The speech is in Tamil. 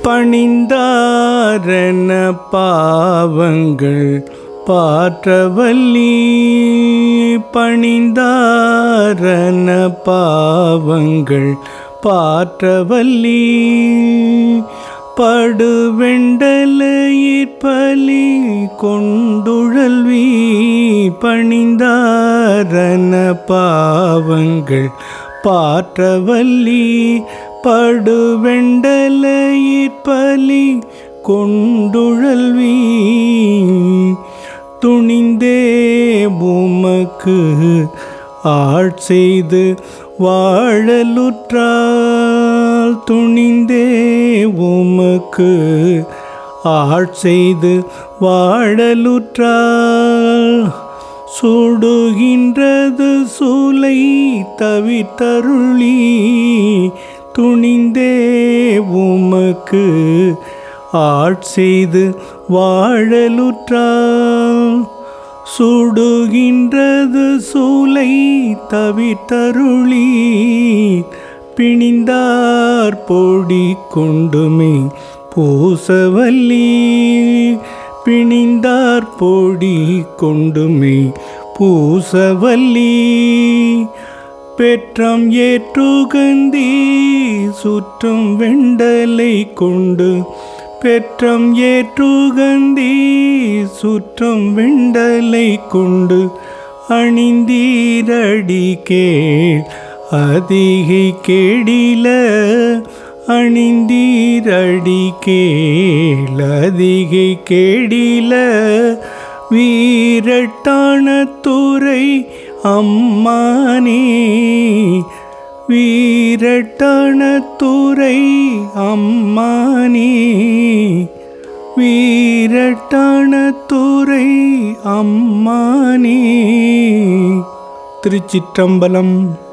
பணிந்தாரென பாவங்கள் பாற்றவல்லி. பணிந்தாரென பாவங்கள் பாற்றவல்லி. படுவெண்டலையிற் பலி கொண்டுழல்வி. பணிந்தாரென பாவங்கள் பாற்றவல்லி. படுவெண்டலையிற் பலி கொண்டுழல்வி. துணிந்தே உமக்கு ஆட்செய்து வாழலுற்றால். துணிந்தே உமக்கு ஆட்செய்து வாழலுற்றால். சுடுகின்றது சூலை தவிர்த்தருளி. துணிந்தே உமக்கு ஆட்செய்து வாழலுற்றால். சுடுகின்றது சூலை தவிர்த்தருளி. பிணிந்தார் பொடி கொண்டுமே பூசவல்லி. பிணிந்தார் பொடி கொண்டுமே பூசவல்லி. பெற்றம் ஏற்றுகந்தி சுற்றும் வெண்டலை கொண்டு. பெற்றம் ஏற்றுகந்தி சுற்றும் வெண்டலை கொண்டு. அணிந்தீரடி கேள் அதிகை கேடில. அணிந்தீரடி கேள் அதிகை கேடில. வீரட்டான துறை அம்மானே. வீரட்டான துறை அம்மானே. வீரட்டான துறை அம்மானே. திருச்சிற்றம்பலம்.